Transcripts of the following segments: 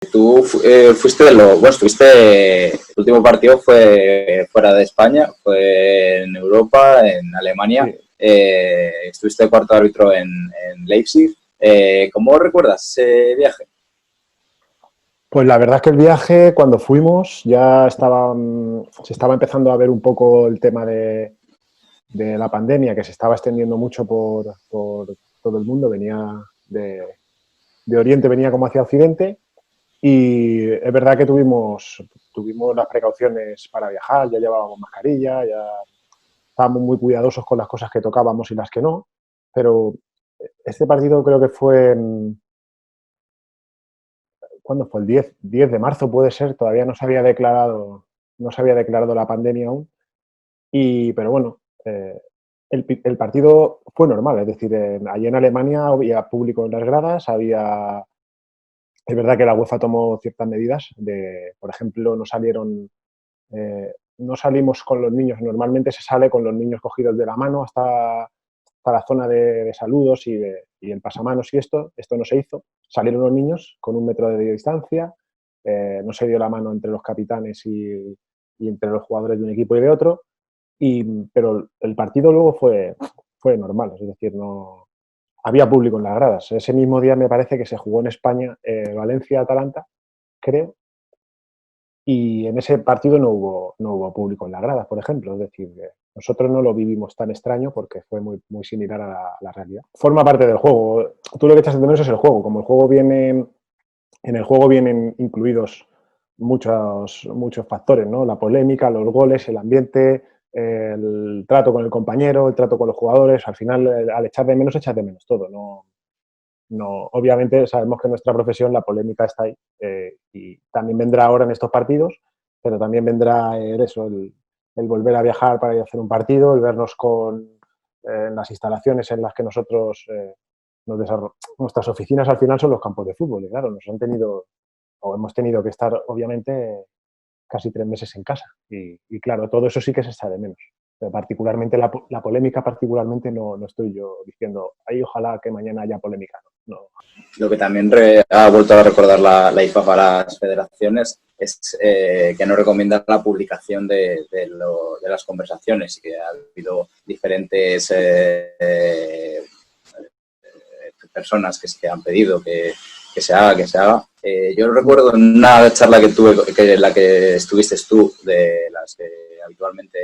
Fuiste el último partido fue fuera de España, fue en Europa, en Alemania. Sí. Estuviste de cuarto árbitro en Leipzig. ¿Cómo recuerdas ese viaje? Pues la verdad es que el viaje, cuando fuimos, ya se estaba empezando a ver un poco el tema de la pandemia, que se estaba extendiendo mucho por todo el mundo. Venía de Oriente, venía como hacia Occidente. Y es verdad que tuvimos las precauciones para viajar, ya llevábamos mascarilla, ya estábamos muy cuidadosos con las cosas que tocábamos y las que no. Pero este partido creo que fue ¿cuándo fue? El 10 de marzo puede ser, todavía no se había declarado la pandemia aún. Pero bueno, el partido fue normal, es decir, allí en Alemania había público en las gradas, es verdad que la UEFA tomó ciertas medidas, por ejemplo, no salimos con los niños, normalmente se sale con los niños cogidos de la mano hasta la zona de saludos y el pasamanos y esto no se hizo. Salieron los niños con 1 metro de distancia, no se dio la mano entre los capitanes y entre los jugadores de un equipo y de otro, pero el partido luego fue normal, es decir, no había público en las gradas. Ese mismo día me parece que se jugó en España Valencia-Atalanta, creo, y en ese partido no hubo público en las gradas, por ejemplo. Es decir, nosotros no lo vivimos tan extraño porque fue muy, muy similar a la realidad. Forma parte del juego. Tú lo que echas de menos es el juego. Como en el juego vienen incluidos muchos factores, ¿no? La polémica, los goles, el ambiente, el trato con el compañero, el trato con los jugadores. Al final, al echar de menos todo. No, obviamente sabemos que en nuestra profesión la polémica está ahí y también vendrá ahora en estos partidos, pero también vendrá el volver a viajar para ir a hacer un partido, el vernos en las instalaciones en las que nosotros nuestras oficinas al final son los campos de fútbol y claro, hemos tenido que estar obviamente casi 3 meses en casa y claro, todo eso sí que se echa de menos. Pero particularmente la polémica, particularmente no estoy yo diciendo, ay, ojalá que mañana haya polémica. No. Lo que también ha vuelto a recordar la IFAB a las federaciones es que no recomienda la publicación de las conversaciones y que ha habido diferentes personas que han pedido que se haga. Yo recuerdo en una charla que tuve, en la que estuviste tú, de las que habitualmente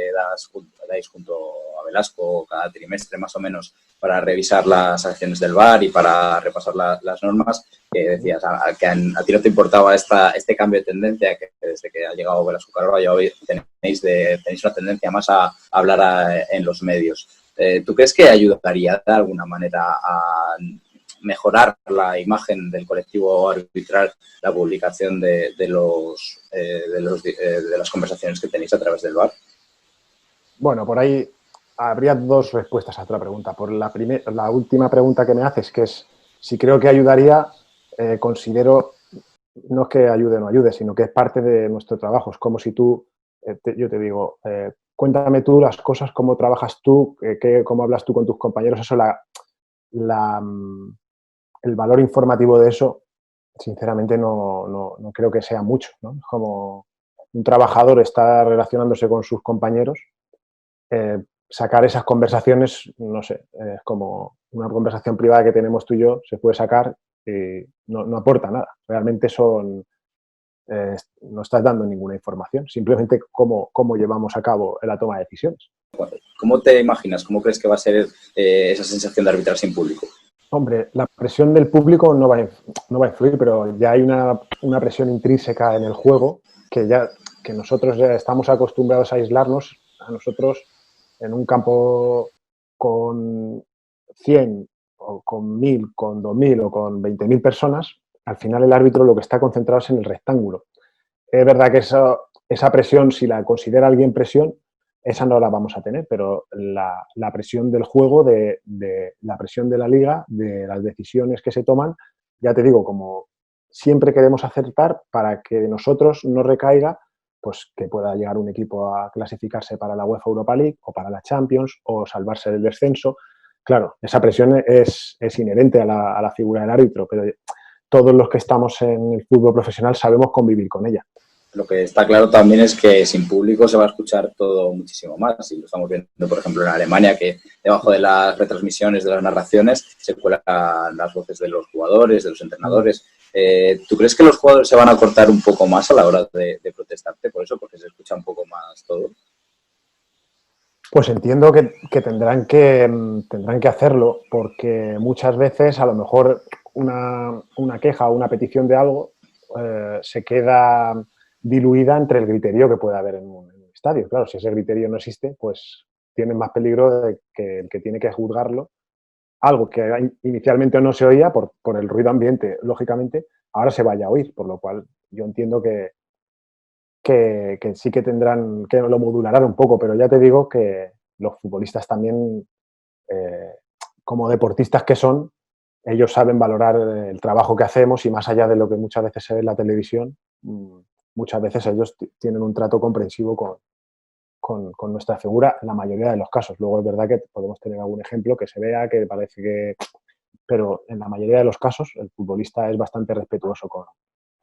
dais junto a Velasco cada trimestre más o menos para revisar las acciones del VAR y para repasar las normas, que decías que a ti no te importaba este cambio de tendencia, que desde que ha llegado Velasco Carballo tenéis una tendencia más a hablar en los medios. ¿Tú crees que ayudaría de alguna manera a mejorar la imagen del colectivo arbitral la publicación de las conversaciones que tenéis a través del VAR? Bueno, por ahí habría 2 respuestas a otra pregunta. Por la última pregunta que me haces, que es si creo que ayudaría, considero, no es que ayude o no ayude, sino que es parte de nuestro trabajo. Es como si yo te digo, cuéntame tú las cosas, cómo trabajas tú, cómo hablas tú con tus compañeros. Eso, el valor informativo de eso, sinceramente, no creo que sea mucho, ¿no? Es como un trabajador está relacionándose con sus compañeros, sacar esas conversaciones, no sé, es como una conversación privada que tenemos tú y yo, se puede sacar y no aporta nada. Realmente no estás dando ninguna información, simplemente cómo llevamos a cabo la toma de decisiones. ¿Cómo te imaginas? ¿Cómo crees que va a ser esa sensación de arbitrar sin público? Hombre, la presión del público no va a influir, pero ya hay una presión intrínseca en el juego que nosotros ya estamos acostumbrados a aislarnos. A nosotros, en un campo con 100 o con 1000, con 2000 o con 20.000 personas, al final el árbitro lo que está concentrado es en el rectángulo. Es verdad que esa presión, si la considera alguien presión, esa no la vamos a tener, pero la presión del juego, la presión de la liga, de las decisiones que se toman, ya te digo, como siempre queremos acertar para que nosotros no recaiga, pues que pueda llegar un equipo a clasificarse para la UEFA Europa League o para la Champions o salvarse del descenso. Claro, esa presión es inherente a la figura del árbitro, pero todos los que estamos en el fútbol profesional sabemos convivir con ella. Lo que está claro también es que sin público se va a escuchar todo muchísimo más. Y lo estamos viendo, por ejemplo, en Alemania, que debajo de las retransmisiones, de las narraciones, se cuelan las voces de los jugadores, de los entrenadores. ¿Tú crees que los jugadores se van a cortar un poco más a la hora de protestarte por eso? Porque se escucha un poco más todo. Pues entiendo que tendrán que hacerlo, porque muchas veces a lo mejor una queja o una petición de algo se queda diluida entre el criterio que puede haber en un estadio. Claro, si ese criterio no existe, pues tiene más peligro de que el que tiene que juzgarlo, algo que inicialmente no se oía por el ruido ambiente, lógicamente, ahora se vaya a oír, por lo cual yo entiendo que sí que tendrán, que lo modularán un poco, pero ya te digo que los futbolistas también, como deportistas que son, ellos saben valorar el trabajo que hacemos y más allá de lo que muchas veces se ve en la televisión, muchas veces ellos tienen un trato comprensivo con nuestra figura en la mayoría de los casos. Luego es verdad que podemos tener algún ejemplo que se vea, que parece que... Pero en la mayoría de los casos el futbolista es bastante respetuoso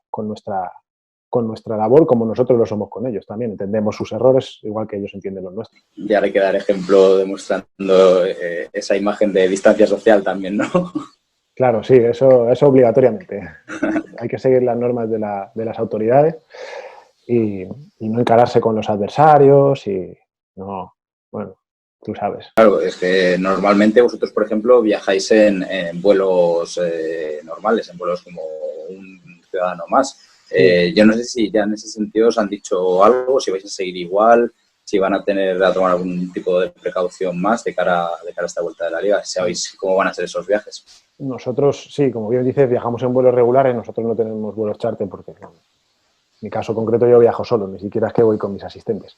con nuestra labor, como nosotros lo somos con ellos también. Entendemos sus errores igual que ellos entienden los nuestros. Ya hay que dar ejemplo demostrando esa imagen de distancia social también, ¿no? Claro, sí, eso obligatoriamente. Hay que seguir las normas de las autoridades y no encararse con los adversarios y no, bueno, tú sabes. Claro, es que normalmente vosotros, por ejemplo, viajáis en vuelos normales, en vuelos como un ciudadano más. Yo no sé si ya en ese sentido os han dicho algo, si vais a seguir igual, si van a tomar algún tipo de precaución más de cara a esta vuelta de la Liga, si sabéis cómo van a ser esos viajes. Nosotros, sí, como bien dices, viajamos en vuelos regulares, nosotros no tenemos vuelos charter porque, en mi caso concreto, yo viajo solo, ni siquiera es que voy con mis asistentes.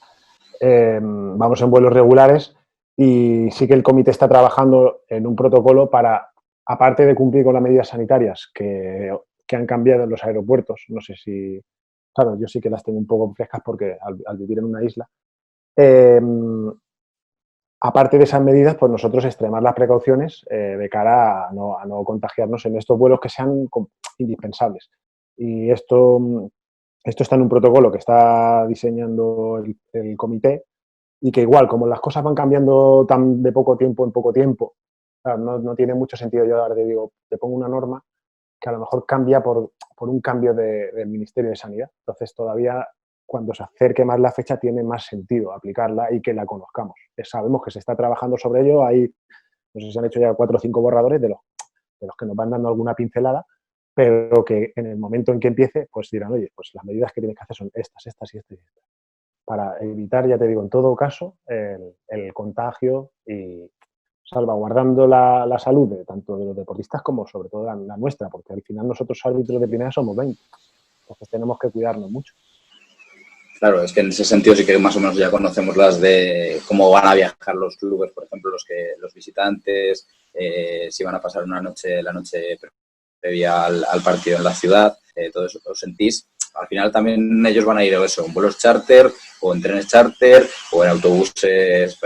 Vamos en vuelos regulares y sí que el comité está trabajando en un protocolo para, aparte de cumplir con las medidas sanitarias que han cambiado en los aeropuertos, no sé si, claro, yo sí que las tengo un poco frescas porque al vivir en una isla, aparte de esas medidas, pues nosotros extremar las precauciones de cara a no contagiarnos en estos vuelos que sean indispensables. Y esto está en un protocolo que está diseñando el comité y que igual, como las cosas van cambiando tan de poco tiempo en poco tiempo, claro, no tiene mucho sentido yo ahora te pongo una norma que a lo mejor cambia por un cambio del Ministerio de Sanidad. Entonces todavía cuando se acerque más la fecha tiene más sentido aplicarla y que la conozcamos. Sabemos que se está trabajando sobre ello, hay, no sé si se han hecho ya 4 o 5 borradores de los que nos van dando alguna pincelada, pero que en el momento en que empiece, pues dirán, oye, pues las medidas que tienes que hacer son estas y estas y estas. Para evitar, ya te digo, en todo caso, el contagio y salvaguardando la salud tanto de los deportistas como sobre todo la nuestra, porque al final nosotros árbitros de primera somos 20, entonces tenemos que cuidarnos mucho. Claro, es que en ese sentido sí que más o menos ya conocemos las de cómo van a viajar los clubes, por ejemplo, los visitantes, si van a pasar la noche previa al partido en la ciudad, todo eso lo sentís. Al final también ellos van a ir eso, en vuelos charter o en trenes charter o en autobuses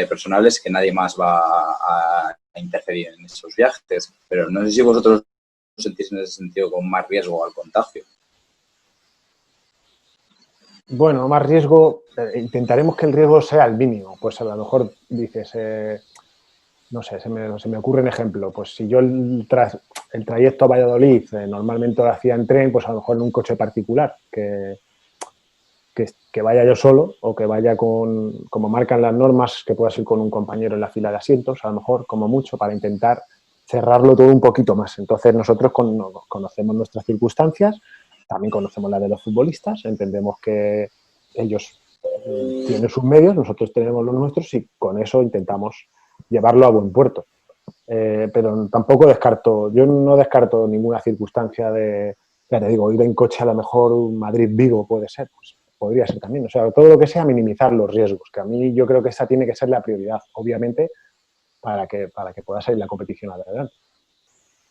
personales que nadie más va a interferir en esos viajes. Pero no sé si vosotros os sentís en ese sentido con más riesgo al contagio. Bueno, más riesgo, intentaremos que el riesgo sea el mínimo. Pues a lo mejor dices, no sé, se me ocurre un ejemplo. Pues si yo el trayecto a Valladolid normalmente lo hacía en tren, pues a lo mejor en un coche particular, que vaya yo solo o que vaya como marcan las normas, que puedas ir con un compañero en la fila de asientos, a lo mejor como mucho, para intentar cerrarlo todo un poquito más. Entonces nosotros conocemos nuestras circunstancias, también conocemos las de los futbolistas, entendemos que ellos tienen sus medios, nosotros tenemos los nuestros y con eso intentamos llevarlo a buen puerto. Pero tampoco yo no descarto ninguna circunstancia ya te digo, ir en coche a lo mejor Madrid-Vigo puede ser, pues podría ser también. O sea, todo lo que sea minimizar los riesgos, que a mí yo creo que esa tiene que ser la prioridad, obviamente, para que pueda salir la competición adelante.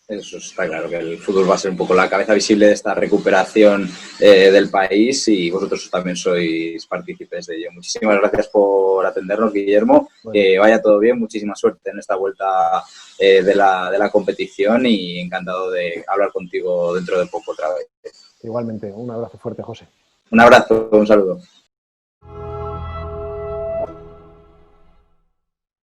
Eso está claro, que el fútbol va a ser un poco la cabeza visible de esta recuperación del país y vosotros también sois partícipes de ello. Muchísimas gracias por atendernos, Guillermo. Bueno. Que vaya todo bien, muchísima suerte en esta vuelta de la competición y encantado de hablar contigo dentro de poco otra vez. Igualmente, un abrazo fuerte, José. Un abrazo, un saludo.